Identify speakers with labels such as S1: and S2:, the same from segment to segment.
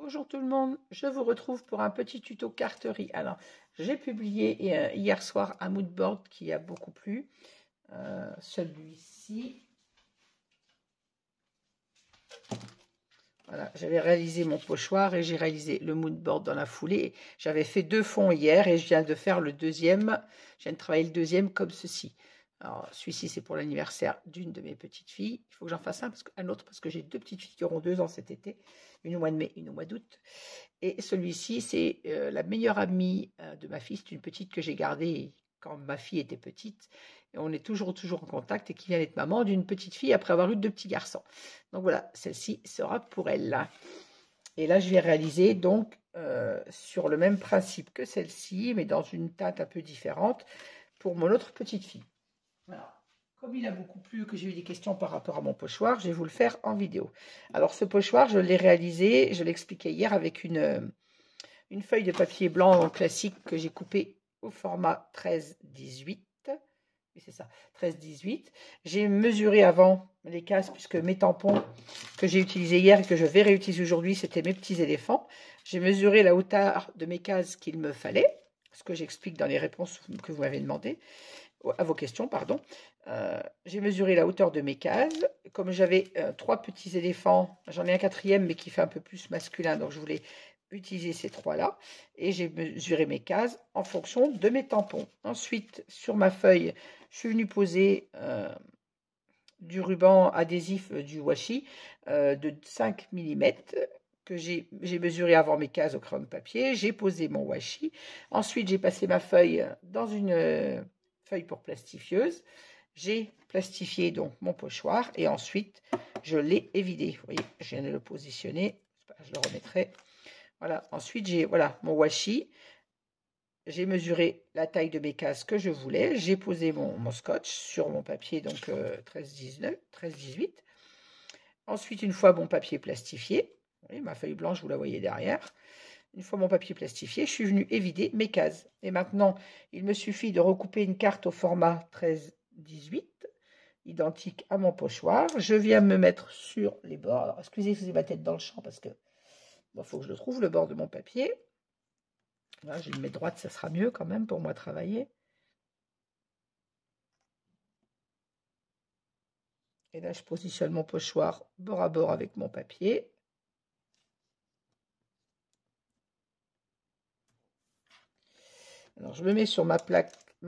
S1: Bonjour tout le monde, je vous retrouve pour un petit tuto carterie. Alors, j'ai publié hier soir un moodboard qui a beaucoup plu. Celui-ci. Voilà, j'avais réalisé mon pochoir et j'ai réalisé le moodboard dans la foulée. J'avais fait 2 fonds hier et je viens de faire le deuxième. Je viens de travailler le deuxième comme ceci. Alors, celui-ci, c'est pour l'anniversaire d'une de mes petites filles. Il faut que j'en fasse un autre parce que j'ai 2 petites filles qui auront 2 ans cet été. Une au mois de mai, une au mois d'août. Et celui-ci, c'est la meilleure amie de ma fille. C'est une petite que j'ai gardée quand ma fille était petite. Et on est toujours en contact et qui vient d'être maman d'une petite fille après avoir eu 2 petits garçons. Donc voilà, celle-ci sera pour elle. Et là, je vais réaliser donc sur le même principe que celle-ci, mais dans une teinte un peu différente pour mon autre petite fille. Voilà. Comme il a beaucoup plu, que j'ai eu des questions par rapport à mon pochoir, je vais vous le faire en vidéo. Alors ce pochoir, je l'ai réalisé, je l'expliquais hier, avec une feuille de papier blanc classique que j'ai coupée au format 13-18. Oui, c'est ça, 13-18. J'ai mesuré avant les cases, puisque mes tampons que j'ai utilisés hier et que je vais réutiliser aujourd'hui, c'était mes petits éléphants. J'ai mesuré la hauteur de mes cases qu'il me fallait, ce que j'explique dans les réponses que vous m'avez demandé. À vos questions, pardon. J'ai mesuré la hauteur de mes cases. Comme j'avais 3 petits éléphants, j'en ai un 4e, mais qui fait un peu plus masculin, donc je voulais utiliser ces 3-là. Et j'ai mesuré mes cases en fonction de mes tampons. Ensuite, sur ma feuille, je suis venue poser du ruban adhésif du washi de 5 mm que j'ai mesuré avant mes cases au crayon de papier. J'ai posé mon washi. Ensuite, j'ai passé ma feuille dans une feuille pour plastifieuse. J'ai plastifié donc mon pochoir et ensuite je l'ai évidé. Vous voyez, je viens de le positionner. Je le remettrai. Voilà. Ensuite, j'ai mon washi. J'ai mesuré la taille de mes cases que je voulais. J'ai posé mon scotch sur mon papier, donc 13-18. Ensuite, une fois mon papier plastifié, oui, ma feuille blanche, vous la voyez derrière. Une fois mon papier plastifié, je suis venue évider mes cases. Et maintenant, il me suffit de recouper une carte au format 13-18, identique à mon pochoir. Je viens me mettre sur les bords. Alors, excusez ma tête dans le champ parce que faut que je le trouve, le bord de mon papier. Là, je le mets droite, ça sera mieux quand même pour moi travailler. Et là, je positionne mon pochoir bord à bord avec mon papier. Alors, je me mets sur ma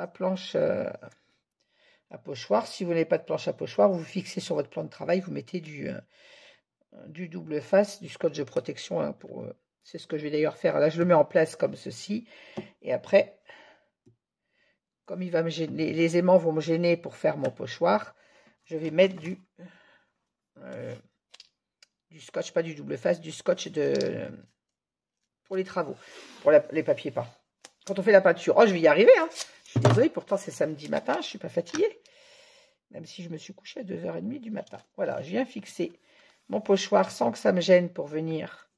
S1: planche à pochoir. Si vous n'avez pas de planche à pochoir, vous fixez sur votre plan de travail, vous mettez du double face, du scotch de protection. Hein, c'est ce que je vais d'ailleurs faire. Là, je le mets en place comme ceci. Et après, comme il va me gêner, les aimants vont me gêner pour faire mon pochoir, je vais mettre du scotch, pas du double face, du scotch pour les travaux, pour les papiers peints. Quand on fait la peinture, oh, je vais y arriver, hein. Je suis désolée, pourtant c'est samedi matin, je ne suis pas fatiguée. Même si je me suis couchée à 2h30 du matin. Voilà, je viens fixer mon pochoir sans que ça me gêne pour venir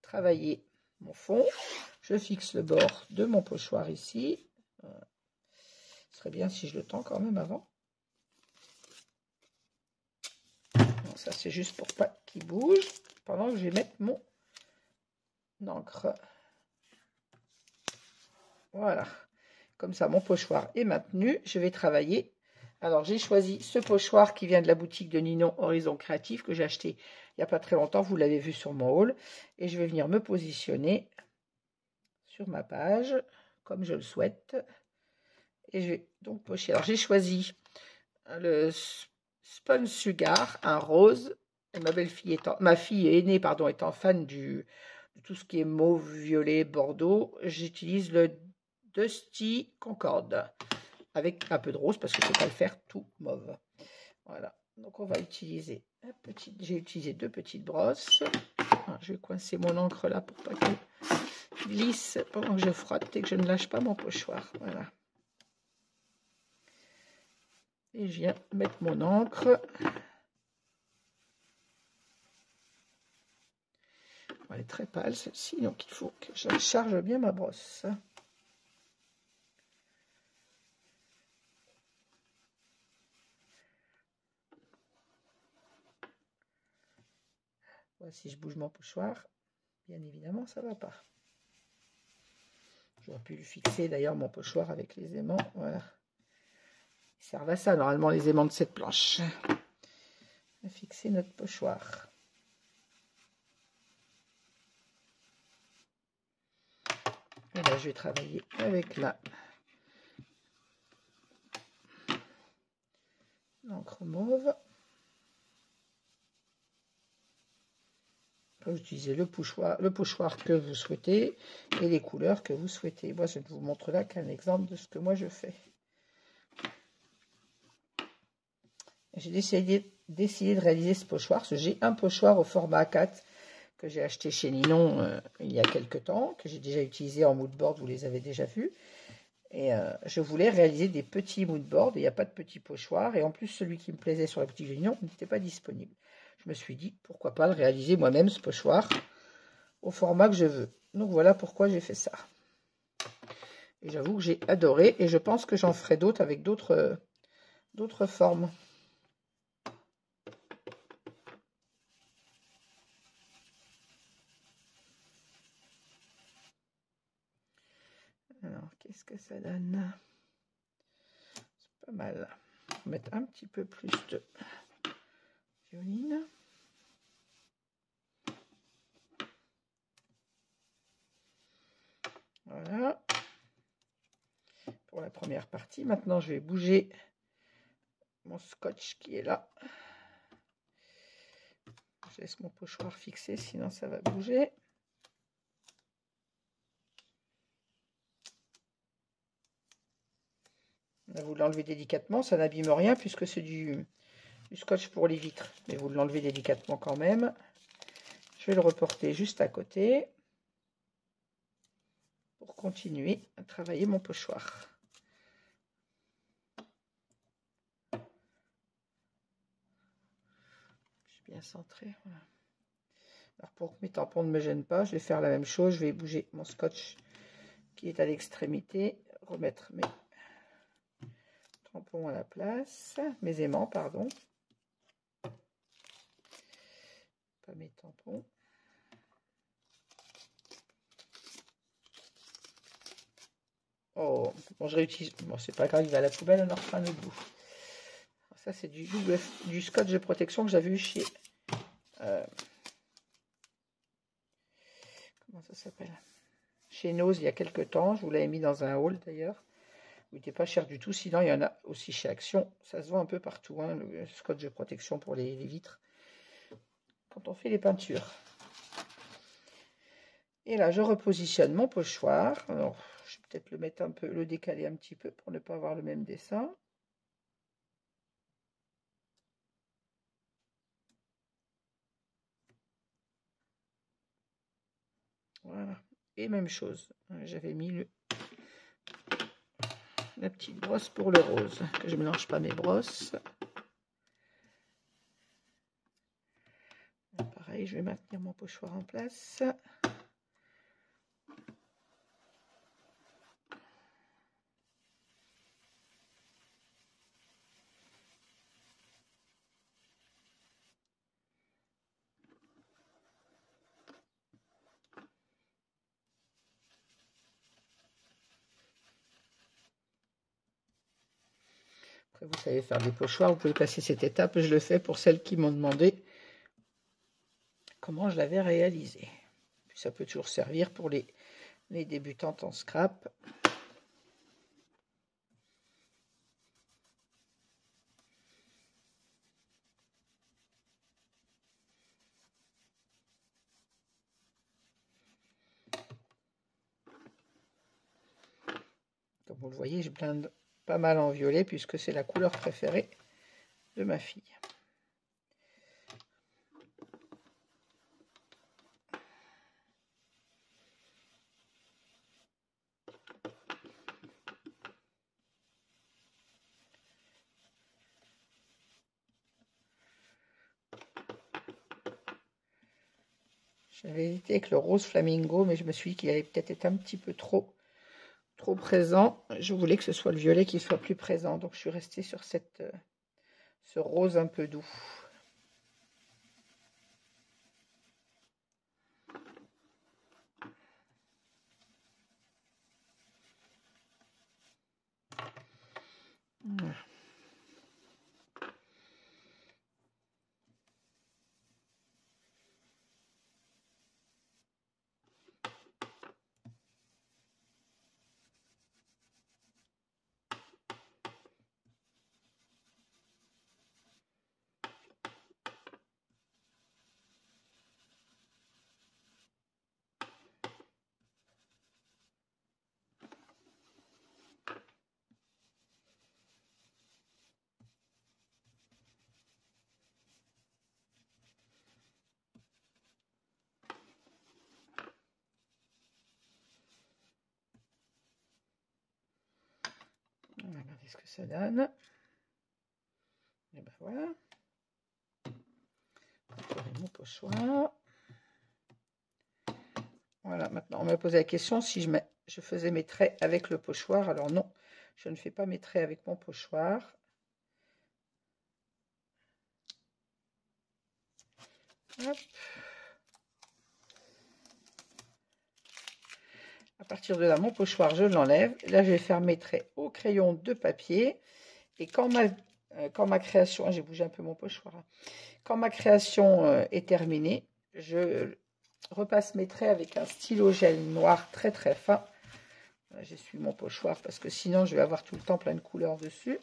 S1: travailler mon fond. Je fixe le bord de mon pochoir ici. Ce serait bien si je le tends quand même avant. Non, ça c'est juste pour pas qu'il bouge. Pendant que je vais mettre mon encre. Voilà. Comme ça, mon pochoir est maintenu. Je vais travailler. Alors, j'ai choisi ce pochoir qui vient de la boutique de Ninon Horizon Créatif que j'ai acheté il n'y a pas très longtemps. Vous l'avez vu sur mon haul. Et je vais venir me positionner sur ma page comme je le souhaite. Et je vais donc pocher. Alors, j'ai choisi le Spun Sugar, un rose. Et ma fille aînée étant fan de tout ce qui est mauve, violet, bordeaux, j'utilise le Dusty Concorde avec un peu de rose parce que je ne peux pas le faire tout mauve. Voilà, donc on va utiliser j'ai utilisé 2 petites brosses. Je vais coincer mon encre là pour pas qu'elle glisse pendant que je frotte et que je ne lâche pas mon pochoir. Voilà. Et je viens mettre mon encre. Elle est très pâle celle-ci, donc il faut que je charge bien ma brosse. Ouais, si je bouge mon pochoir, bien évidemment, ça va pas. J'aurais pu lui fixer d'ailleurs mon pochoir avec les aimants. Voilà. Ils servent à ça, normalement, les aimants de cette planche. On va fixer notre pochoir. Et là, je vais travailler avec l'encre mauve. Vous utilisez le pochoir que vous souhaitez et les couleurs que vous souhaitez. Moi, je ne vous montre là qu'un exemple de ce que moi je fais. J'ai décidé de réaliser ce pochoir, parce que j'ai un pochoir au format A4 que j'ai acheté chez Ninon il y a quelques temps, que j'ai déjà utilisé en moodboard, vous les avez déjà vus. Et je voulais réaliser des petits moodboards, il n'y a pas de petit pochoir, et en plus celui qui me plaisait sur la boutique de Ninon n'était pas disponible. Je me suis dit, pourquoi pas le réaliser moi-même, ce pochoir, au format que je veux. Donc voilà pourquoi j'ai fait ça. Et j'avoue que j'ai adoré, et je pense que j'en ferai d'autres avec d'autres formes. Alors, qu'est-ce que ça donne? C'est pas mal. On va mettre un petit peu plus de violine. Voilà. Pour la première partie. Maintenant, je vais bouger mon scotch qui est là. Je laisse mon pochoir fixé, sinon ça va bouger. Là, vous l'enlevez délicatement, ça n'abîme rien puisque c'est du scotch pour les vitres. Mais vous l'enlevez délicatement quand même. Je vais le reporter juste à côté pour continuer à travailler mon pochoir. Je suis bien centré. Voilà. Alors pour que mes tampons ne me gênent pas, je vais faire la même chose. Je vais bouger mon scotch qui est à l'extrémité, remettre mes tampons à la place, mes aimants, pardon. Pas mes tampons. Oh, bon, je réutilise. Bon, c'est pas grave, il va à la poubelle, on en refera un autre bout. Ça, c'est du scotch de protection que j'avais eu chez. Comment ça s'appelle? Chez Nose il y a quelques temps. Je vous l'avais mis dans un haul d'ailleurs. Il n'était pas cher du tout. Sinon, il y en a aussi chez Action. Ça se vend un peu partout, hein, le scotch de protection pour les vitres. Quand on fait les peintures. Et là, je repositionne mon pochoir. Alors, je vais peut-être le mettre un peu, le décaler un petit peu pour ne pas avoir le même dessin. Voilà. Et même chose. J'avais mis la petite brosse pour le rose. Que je ne mélange pas mes brosses. Pareil, je vais maintenir mon pochoir en place. Après, vous savez faire des pochoirs, vous pouvez passer cette étape. Je le fais pour celles qui m'ont demandé comment je l'avais réalisé. Puis ça peut toujours servir pour les débutantes en scrap. Comme vous le voyez, je blinde pas mal en violet puisque c'est la couleur préférée de ma fille. J'avais hésité avec le rose flamingo, mais je me suis dit qu'il allait peut-être être un petit peu trop présent. Je voulais que ce soit le violet qui soit plus présent, donc je suis restée sur ce rose un peu doux. Voilà. On va regarder ce que ça donne. Et ben voilà. Mon pochoir. Voilà, maintenant on m'a posé la question si je faisais mes traits avec le pochoir. Alors non, je ne fais pas mes traits avec mon pochoir. Hop. À partir de là, mon pochoir, je l'enlève. Là, je vais faire mes traits au crayon de papier. Et quand ma création, j'ai bougé un peu mon pochoir, hein. Quand ma création est terminée, je repasse mes traits avec un stylo gel noir très très fin. J'essuie mon pochoir parce que sinon je vais avoir tout le temps plein de couleurs dessus.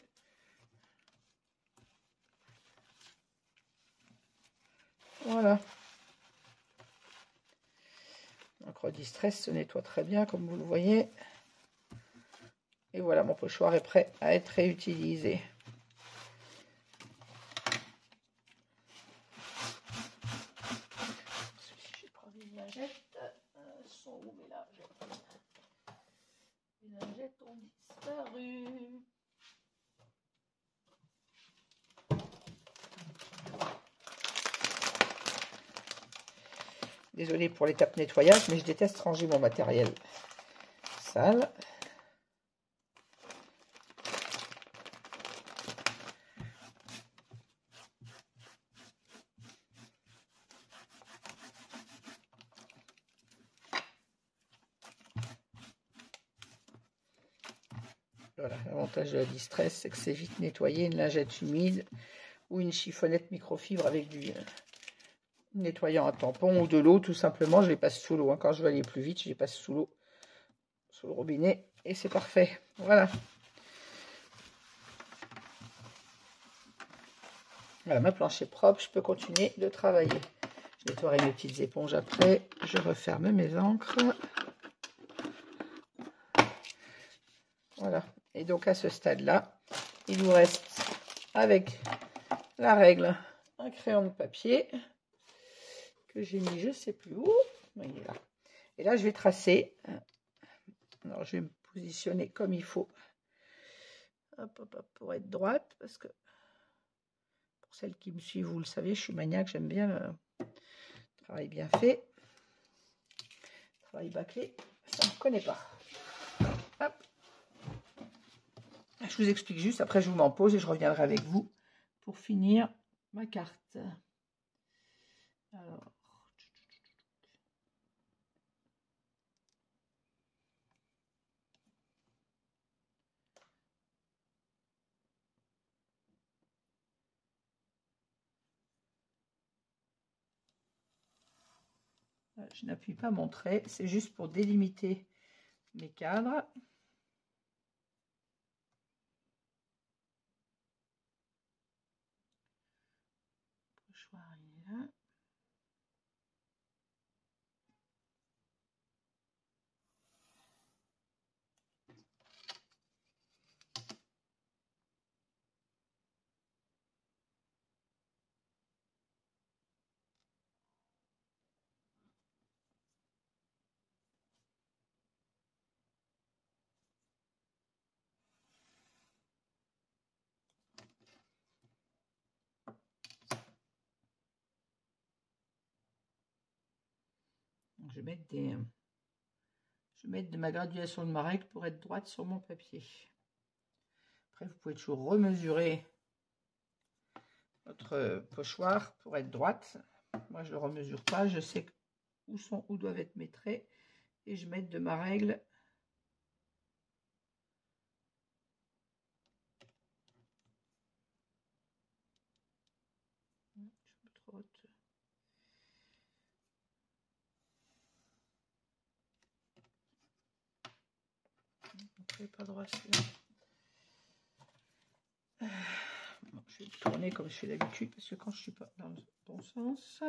S1: Voilà. L'encre Distress se nettoie très bien comme vous le voyez. Et voilà, mon pochoir est prêt à être réutilisé. J'ai pris une lingette. Sont où mes lingettes? Les lingettes ont disparu. Désolée pour l'étape nettoyage, mais je déteste ranger mon matériel sale. Voilà, l'avantage de la Distress, c'est que c'est vite nettoyé. Une lingette humide ou une chiffonnette microfibre avec du nettoyant à tampon ou de l'eau, tout simplement. Je les passe sous l'eau. Quand je veux aller plus vite, je les passe sous l'eau, sous le robinet, et c'est parfait. Voilà. Voilà, ma planche est propre. Je peux continuer de travailler. Je nettoierai mes petites éponges après. Je referme mes encres. Voilà. Et donc à ce stade-là, il vous reste avec la règle un crayon de papier que j'ai mis je ne sais plus où. Il est là. Et là, je vais tracer. Alors, je vais me positionner comme il faut. Hop, hop, hop, pour être droite. Parce que pour celles qui me suivent, vous le savez, je suis maniaque. J'aime bien le travail bien fait. Travail bâclé, ça ne me connaît pas. Hop. Je vous explique juste. Après, je vous m'en pose et je reviendrai avec vous pour finir ma carte. Alors. Je n'appuie pas mon trait, c'est juste pour délimiter mes cadres. Le pochoir, il est là. Je vais mettre de ma graduation de ma règle pour être droite sur mon papier. Après, vous pouvez toujours remesurer votre pochoir pour être droite. Moi, je ne le remesure pas. Je sais où doivent être mes traits. Et je mets de ma règle frotte. On pas droit celui-là. Bon, je vais tourner comme je fais d'habitude parce que quand je suis pas dans le bon sens.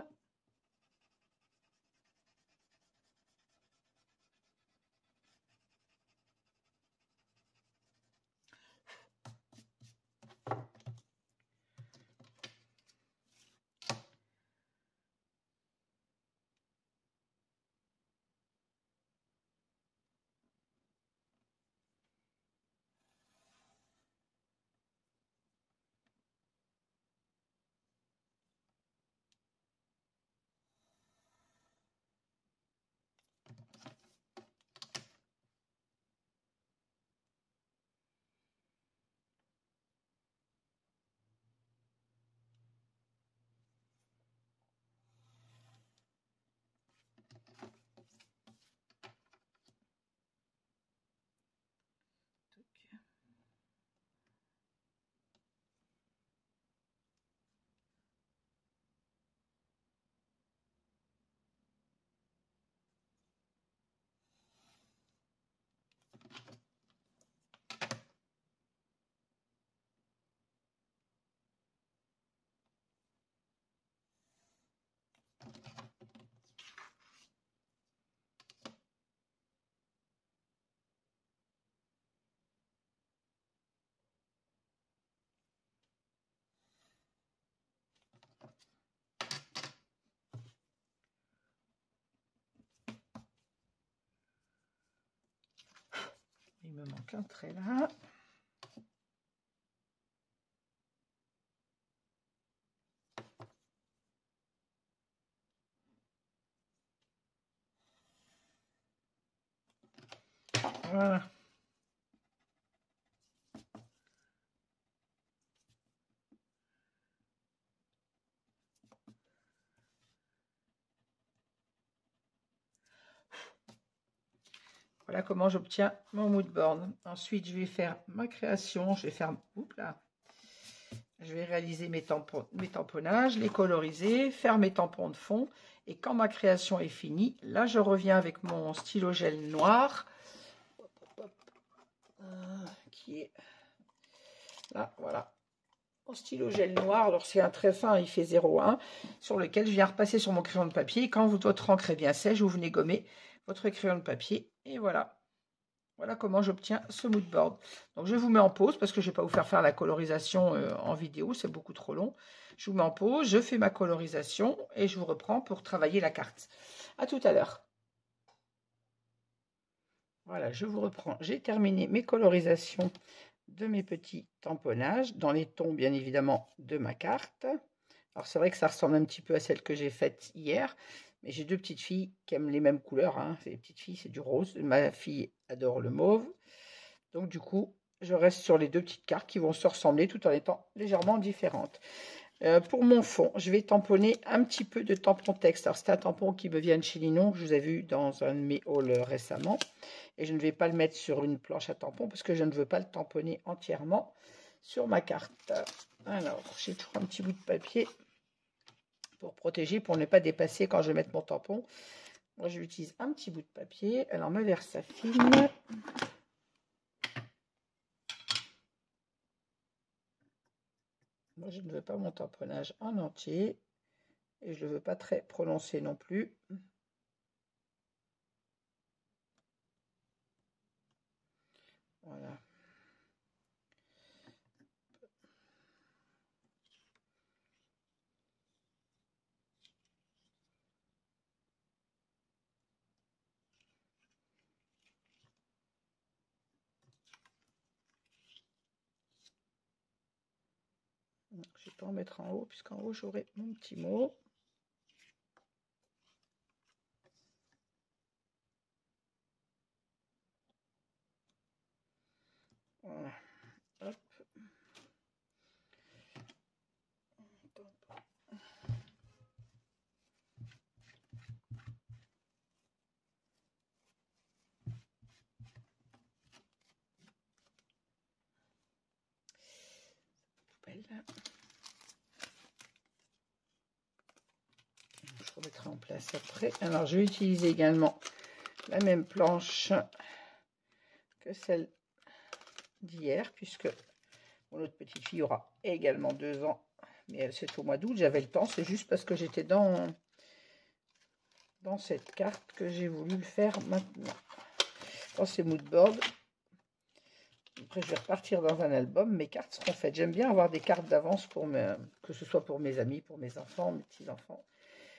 S1: Il me manque un trait là. Voilà. Voilà comment j'obtiens mon mood board. Ensuite, je vais faire ma création. Je vais faire, oups là, je vais réaliser mes tamponnages, les coloriser, faire mes tampons de fond. Et quand ma création est finie, là, je reviens avec mon stylo gel noir, qui est là, voilà. Mon stylo gel noir, alors c'est un très fin, il fait 0,1, sur lequel je viens repasser sur mon crayon de papier. Et quand votre encre est bien sèche, vous venez gommer votre crayon de papier. Et voilà. Voilà comment j'obtiens ce mood board. Donc je vous mets en pause parce que je ne vais pas vous faire la colorisation en vidéo, c'est beaucoup trop long. Je vous mets en pause, je fais ma colorisation et je vous reprends pour travailler la carte. À tout à l'heure. Voilà, je vous reprends. J'ai terminé mes colorisations de mes petits tamponnages dans les tons bien évidemment de ma carte. Alors c'est vrai que ça ressemble un petit peu à celle que j'ai faite hier, mais j'ai deux petites filles qui aiment les mêmes couleurs, hein. Les petites filles, c'est du rose. Ma fille adore le mauve. Donc du coup, je reste sur les deux petites cartes qui vont se ressembler tout en étant légèrement différentes. Pour mon fond, je vais tamponner un petit peu de tampon texte. Alors c'est un tampon qui me vient de chez Linon, que je vous ai vu dans un de mes hauls récemment. Et je ne vais pas le mettre sur une planche à tampon parce que je ne veux pas le tamponner entièrement sur ma carte. Alors, j'ai toujours un petit bout de papier pour protéger, pour ne pas dépasser quand je vais mettre mon tampon. Moi, j'utilise un petit bout de papier. Alors, ma Versafine. Moi, je ne veux pas mon tamponnage en entier. Et je ne le veux pas très prononcé non plus. Voilà. Je ne vais pas en mettre en haut, puisqu'en haut, j'aurai mon petit mot. Voilà. Hop. Poubelle. remettra en place après. Alors, je vais utiliser également la même planche que celle d'hier, puisque mon autre petite fille aura également 2 ans, mais c'est au mois d'août, j'avais le temps, c'est juste parce que j'étais dans cette carte que j'ai voulu le faire maintenant. Dans ces moodboards, après je vais repartir dans un album, mes cartes seront faites. J'aime bien avoir des cartes d'avance pour que ce soit pour mes amis, pour mes enfants, mes petits-enfants.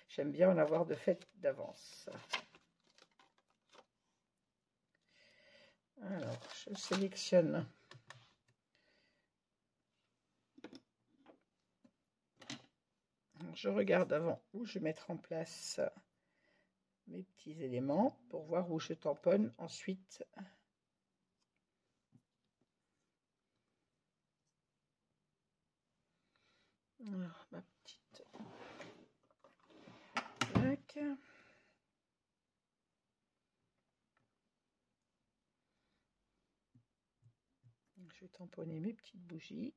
S1: J'aime bien en avoir de faites d'avance. Alors, je sélectionne je regarde avant où je vais mettre en place mes petits éléments pour voir où je tamponne ensuite. Alors, ma petite plaque. Je vais tamponner mes petites bougies.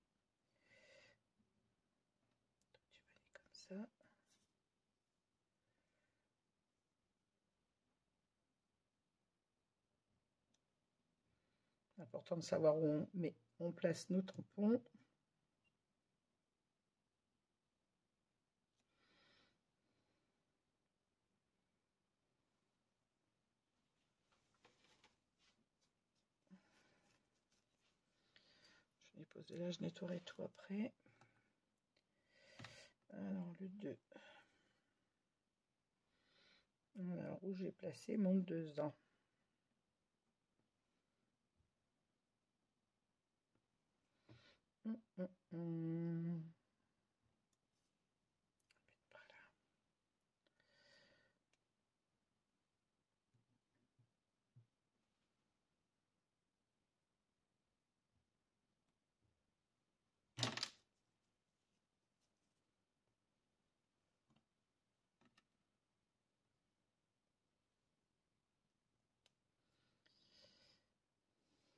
S1: Tu vas aller comme ça. Important de savoir où on place nos tampons. Je les pose là, je nettoierai tout après. Alors le 2. Alors où j'ai placé mon 2 ans.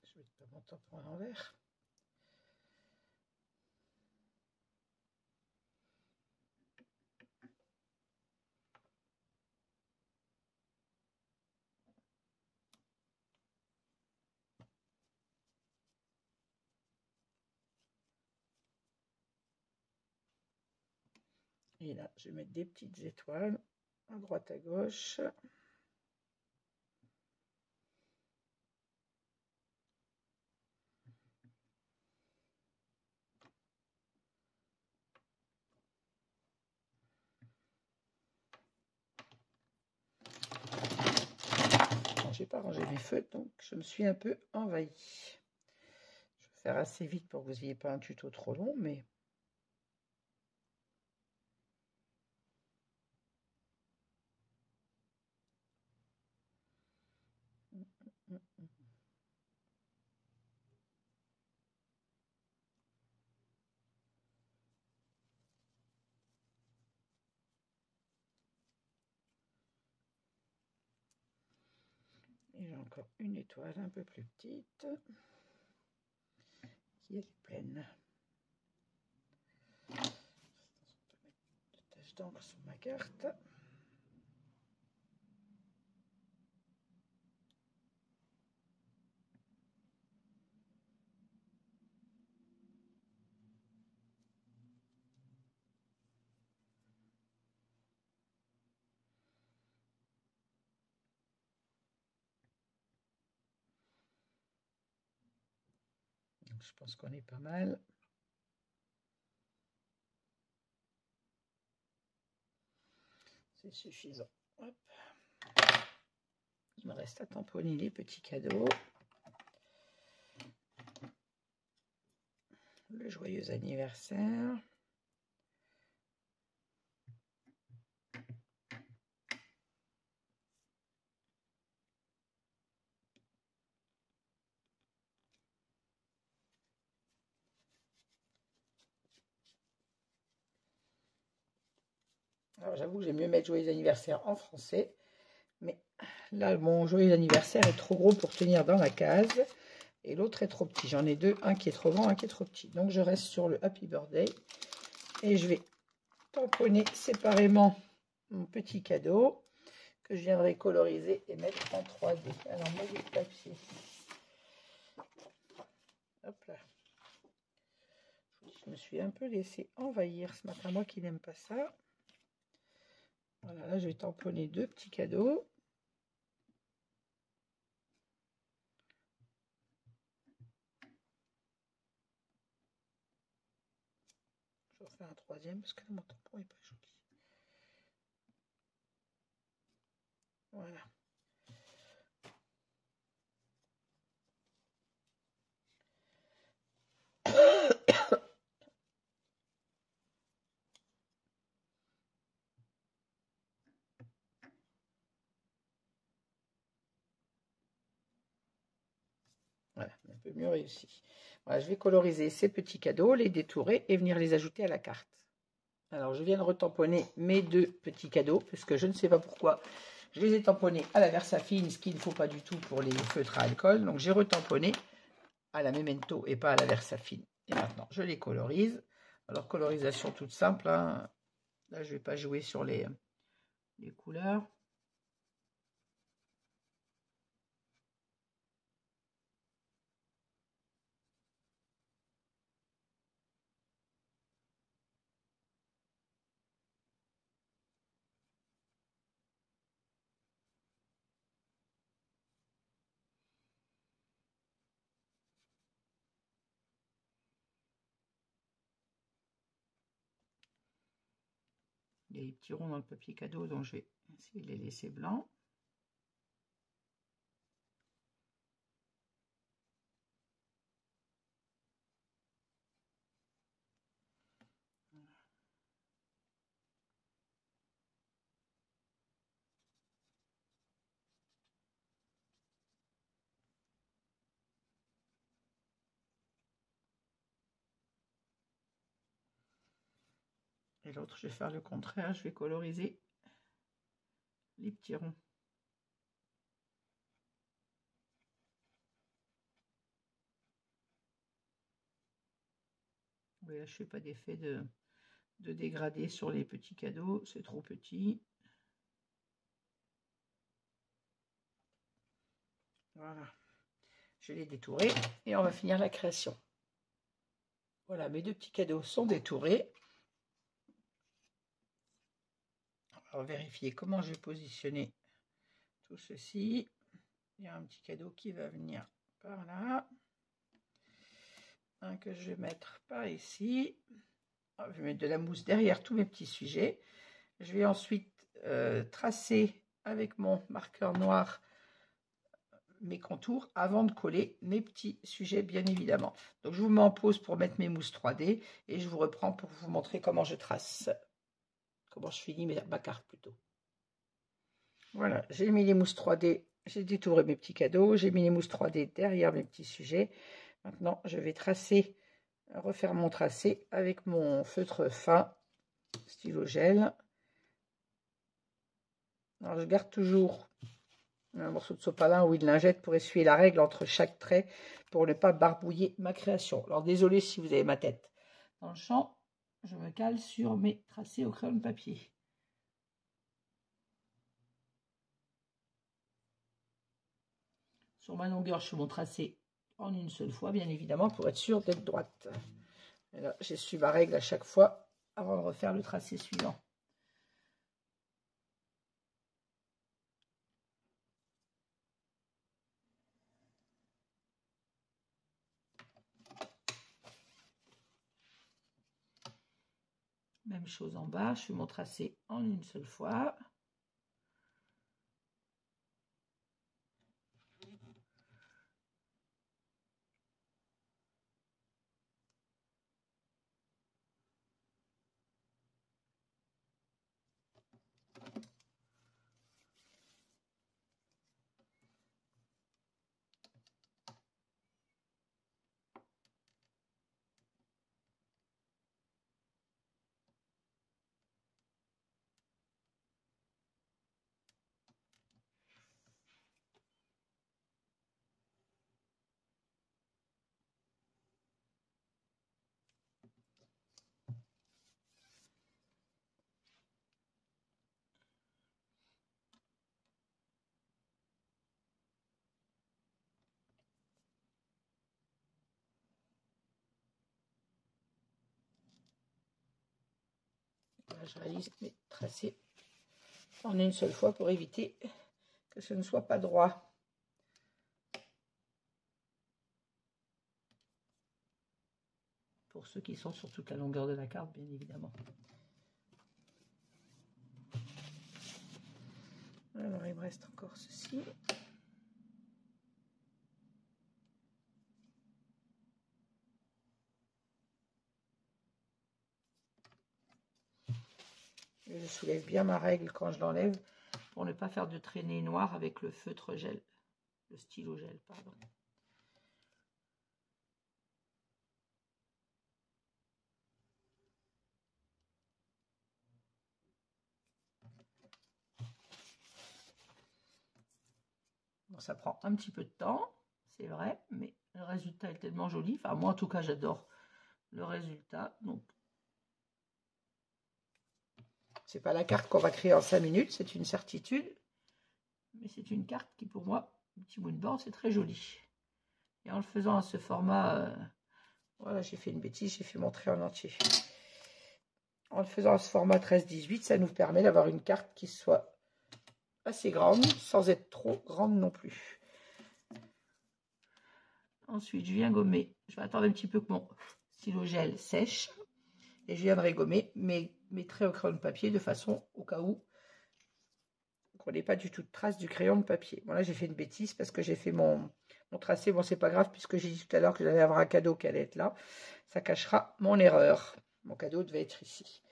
S1: Je vais pas mon tampon à l'envers. Et là, je vais mettre des petites étoiles à droite à gauche. J'ai pas rangé mes feutres, donc je me suis un peu envahie. Je vais faire assez vite pour que vous n'ayez pas un tuto trop long, mais et j'ai encore une étoile un peu plus petite qui est pleine. On peut mettre des taches d'encre sur ma carte. Je pense qu'on est pas mal. C'est suffisant. Hop. Il me reste à tamponner les petits cadeaux. Le joyeux anniversaire. Alors j'avoue que j'aime mieux mettre joyeux anniversaire en français, mais là mon joyeux anniversaire est trop gros pour tenir dans la case et l'autre est trop petit. J'en ai deux, un qui est trop grand, un qui est trop petit. Donc je reste sur le Happy Birthday et je vais tamponner séparément mon petit cadeau que je viendrai coloriser et mettre en 3D. Alors, moi, j'ai le papier. Hop là. Je me suis un peu laissé envahir ce matin, moi qui n'aime pas ça. Voilà, là, je vais tamponner 2 petits cadeaux. Je refais un 3e parce que là, mon tampon n'est pas joli. Voilà. Voilà, un peu mieux réussi. Voilà, je vais coloriser ces petits cadeaux, les détourer et venir les ajouter à la carte. Alors, je viens de retamponner mes 2 petits cadeaux, parce que je ne sais pas pourquoi. Je les ai tamponnés à la Versafine, ce qu'il ne faut pas du tout pour les feutres à alcool. Donc, j'ai retamponné à la Memento et pas à la Versafine. Et maintenant, je les colorise. Alors, colorisation toute simple. Hein. Là, je ne vais pas jouer sur les couleurs. Il y a des petits ronds dans le papier cadeau, donc je vais essayer de les laisser blancs. Et l'autre, je vais faire le contraire, je vais coloriser les petits ronds. Oui, là, je ne fais pas d'effet de dégradé sur les petits cadeaux, c'est trop petit. Voilà, je l'ai détouré et on va finir la création. Voilà, mes 2 petits cadeaux sont détourés. On va vérifier comment je vais positionner tout ceci. Il y a un petit cadeau qui va venir par là. Un que je vais mettre par ici. Je vais mettre de la mousse derrière tous mes petits sujets. Je vais ensuite tracer avec mon marqueur noir mes contours avant de coller mes petits sujets, bien évidemment. Donc, je vous mets en pause pour mettre mes mousses 3D et je vous reprends pour vous montrer comment je trace, comment je finis ma carte plutôt. Voilà, j'ai mis les mousses 3D, j'ai détouré mes petits cadeaux, j'ai mis les mousses 3D derrière mes petits sujets. Maintenant, je vais tracer, refaire mon tracé avec mon feutre fin, stylo gel. Alors, je garde toujours un morceau de sopalin ou une lingette pour essuyer la règle entre chaque trait pour ne pas barbouiller ma création. Alors, désolé si vous avez ma tête dans le champ, je me cale sur mes tracés au crayon de papier. Sur ma longueur, je fais mon tracé en une seule fois, bien évidemment, pour être sûr d'être droite. Et là, j'essuie ma règle à chaque fois avant de refaire le tracé suivant. Même chose en bas, je fais mon tracé en une seule fois. Voilà, je réalise mes tracés en une seule fois pour éviter que ce ne soit pas droit. Pour ceux qui sont sur toute la longueur de la carte, bien évidemment. Alors, il me reste encore ceci. Je soulève bien ma règle quand je l'enlève pour ne pas faire de traînée noire avec le feutre gel, le stylo gel, pardon. Bon, ça prend un petit peu de temps, c'est vrai, mais le résultat est tellement joli. Enfin, moi, en tout cas, j'adore le résultat. Donc, c'est pas la carte qu'on va créer en 5 minutes, c'est une certitude. Mais c'est une carte qui, pour moi, un petit mood board, c'est très joli. Et en le faisant à ce format, voilà, j'ai fait une bêtise, j'ai fait montrer en entier. En le faisant à ce format 13-18, ça nous permet d'avoir une carte qui soit assez grande, sans être trop grande non plus. Ensuite, je viens gommer. Je vais attendre un petit peu que mon stylo gel sèche. Et je viendrai gommer mes traits au crayon de papier de façon au cas où qu'on n'ait pas du tout de trace du crayon de papier. Bon, là, j'ai fait une bêtise parce que j'ai fait mon tracé. Bon, c'est pas grave puisque j'ai dit tout à l'heure que j'allais avoir un cadeau qui allait être là. Ça cachera mon erreur. Mon cadeau devait être ici.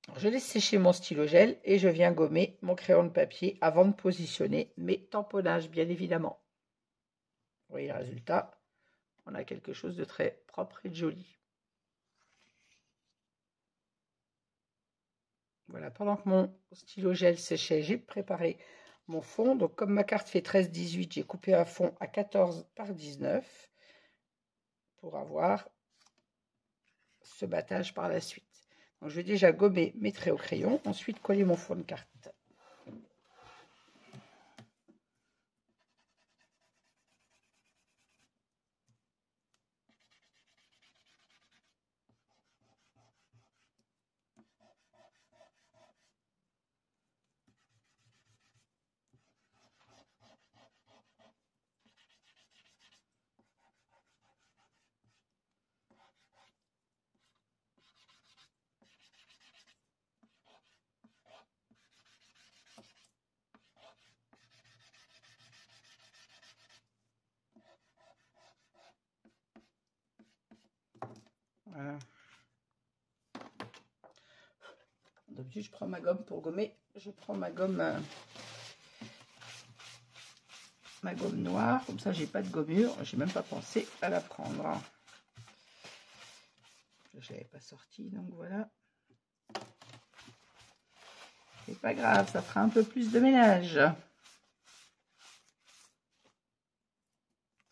S1: Alors, je laisse sécher mon stylo gel et je viens gommer mon crayon de papier avant de positionner mes tamponnages, bien évidemment. Vous voyez le résultat. On a quelque chose de très propre et de joli. Voilà, pendant que mon stylo gel séchait, j'ai préparé mon fond. Donc, comme ma carte fait 13-18, j'ai coupé un fond à 14 par 19 pour avoir ce battage par la suite. Donc, je vais déjà gommer mes traits au crayon, ensuite coller mon fond de carte. Voilà. D'habitude, je prends ma gomme pour gommer. Je prends ma gomme noire. Comme ça, j'ai pas de gommure. J'ai même pas pensé à la prendre. Je l'avais pas sortie, donc voilà. C'est pas grave, ça fera un peu plus de ménage.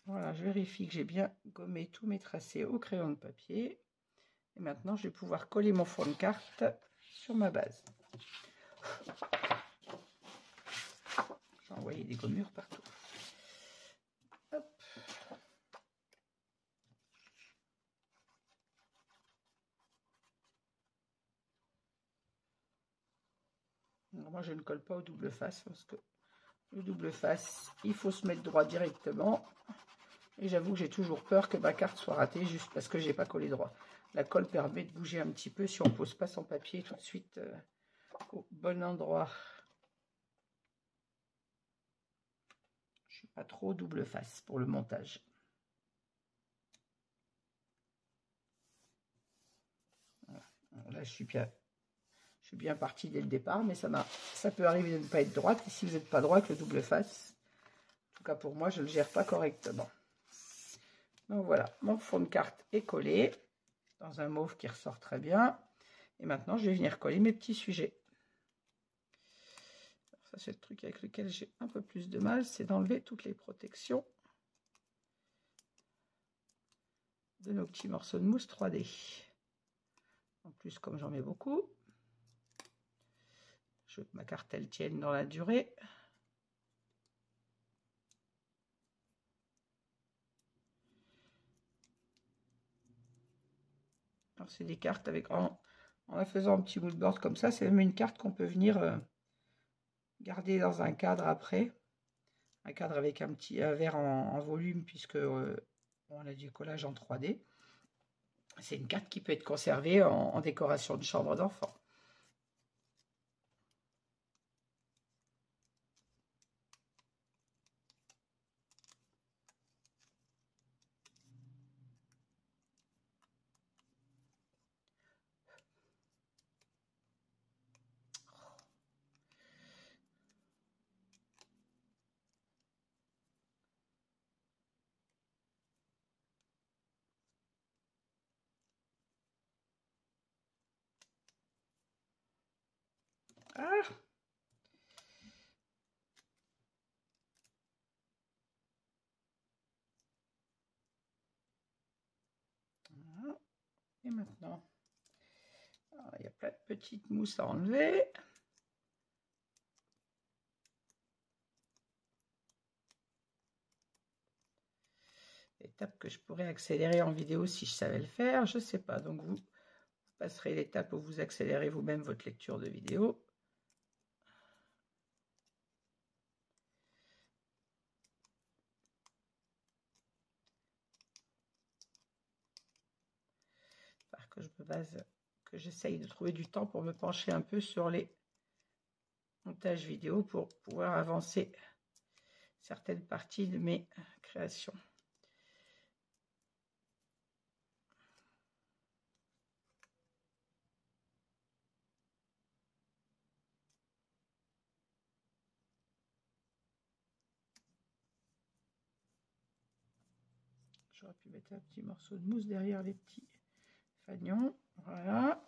S1: Voilà, je vérifie que j'ai bien gommé tous mes tracés au crayon de papier. Et maintenant, je vais pouvoir coller mon fond de carte sur ma base. J'ai envoyé des gommures partout. Hop. Alors moi, je ne colle pas au double face parce que le double face, il faut se mettre droit directement. Et j'avoue que j'ai toujours peur que ma carte soit ratée juste parce que je n'ai pas collé droit. La colle permet de bouger un petit peu si on ne pose pas son papier tout de suite au bon endroit. Je ne suis pas trop double face pour le montage. Voilà. Là, je suis bien partie dès le départ, mais ça peut arriver de ne pas être droite. Et si vous n'êtes pas droit avec le double face, en tout cas pour moi, je ne le gère pas correctement. Donc voilà, mon fond de carte est collé dans un mauve qui ressort très bien. Et maintenant, je vais venir coller mes petits sujets. Alors ça, c'est le truc avec lequel j'ai un peu plus de mal, c'est d'enlever toutes les protections de nos petits morceaux de mousse 3D. En plus, comme j'en mets beaucoup, je veux que ma carte elle tienne dans la durée. Alors c'est des cartes avec En faisant un petit mood board comme ça, c'est même une carte qu'on peut venir garder dans un cadre après. Un cadre avec un petit verre en volume, puisque on a du collage en 3D. C'est une carte qui peut être conservée en décoration de chambre d'enfant. Ah! Voilà. Et maintenant, alors, il y a plein de petites mousses à enlever. Étape que je pourrais accélérer en vidéo si je savais le faire, je ne sais pas. Donc vous passerez l'étape où vous accélérez vous-même votre lecture de vidéo. Que j'essaye de trouver du temps pour me pencher un peu sur les montages vidéo pour pouvoir avancer certaines parties de mes créations. J'aurais pu mettre un petit morceau de mousse derrière les petits fanions. Voilà.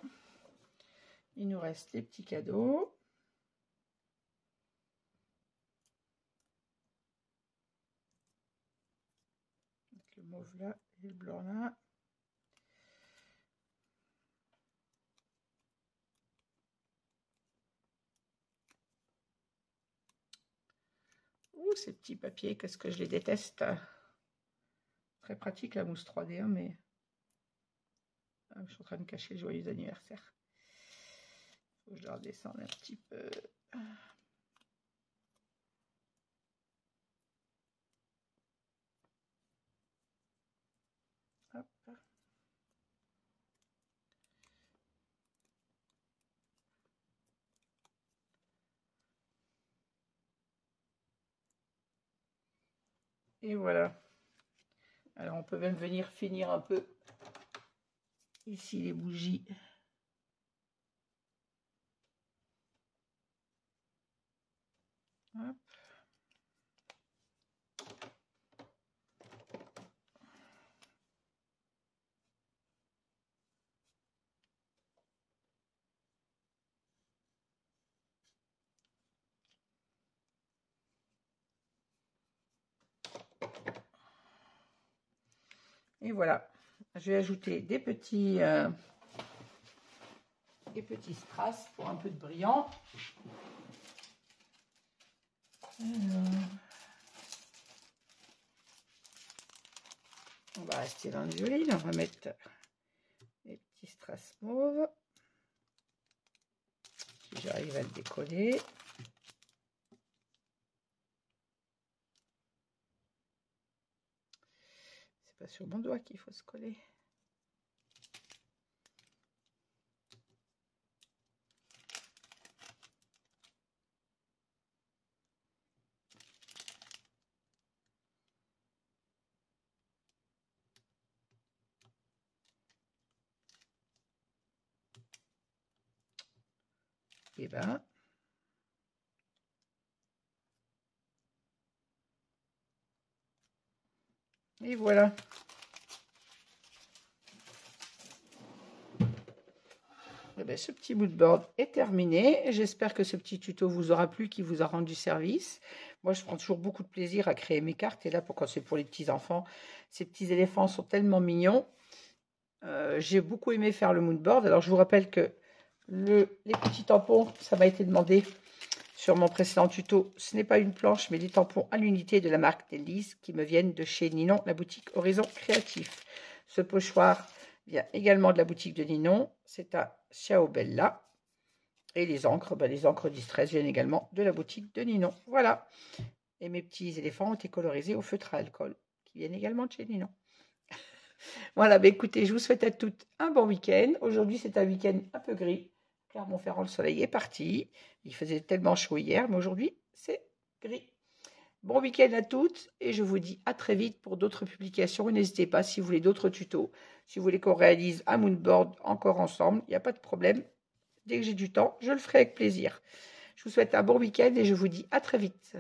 S1: Il nous reste les petits cadeaux. Avec le mauve là et le blanc là. Ouh, ces petits papiers, qu'est-ce que je les déteste. Très pratique la mousse 3D, hein, mais je suis en train de cacher le joyeux anniversaire. Faut que je la redescende un petit peu. Hop. Et voilà. Alors on peut même venir finir un peu ici les bougies. Hop. Et voilà, je vais ajouter des petits strass pour un peu de brillant. Alors, on va rester dans le violet, on va mettre les petits strass mauve. Si j'arrive à le décoller. C'est pas sur mon doigt qu'il faut se coller. Et ben, et voilà. Et ben, ce petit mood board est terminé. J'espère que ce petit tuto vous aura plu, qui vous a rendu service. Moi, je prends toujours beaucoup de plaisir à créer mes cartes. Et là, quand c'est pour les petits enfants, ces petits éléphants sont tellement mignons. J'ai beaucoup aimé faire le mood board. Alors, je vous rappelle que les petits tampons, ça m'a été demandé sur mon précédent tuto. Ce n'est pas une planche, mais des tampons à l'unité de la marque Delis qui me viennent de chez Ninon, la boutique Horizon Créatif. Ce pochoir vient également de la boutique de Ninon. C'est à Ciao Bella. Et les encres Distress viennent également de la boutique de Ninon. Voilà. Et mes petits éléphants ont été colorisés au feutre à alcool, qui viennent également de chez Ninon. Voilà, écoutez, je vous souhaite à toutes un bon week-end. Aujourd'hui, c'est un week-end un peu gris. Clermont-Ferrand, le soleil est parti. Il faisait tellement chaud hier, mais aujourd'hui, c'est gris. Bon week-end à toutes et je vous dis à très vite pour d'autres publications. N'hésitez pas si vous voulez d'autres tutos, si vous voulez qu'on réalise un moodboard encore ensemble, il n'y a pas de problème. Dès que j'ai du temps, je le ferai avec plaisir. Je vous souhaite un bon week-end et je vous dis à très vite.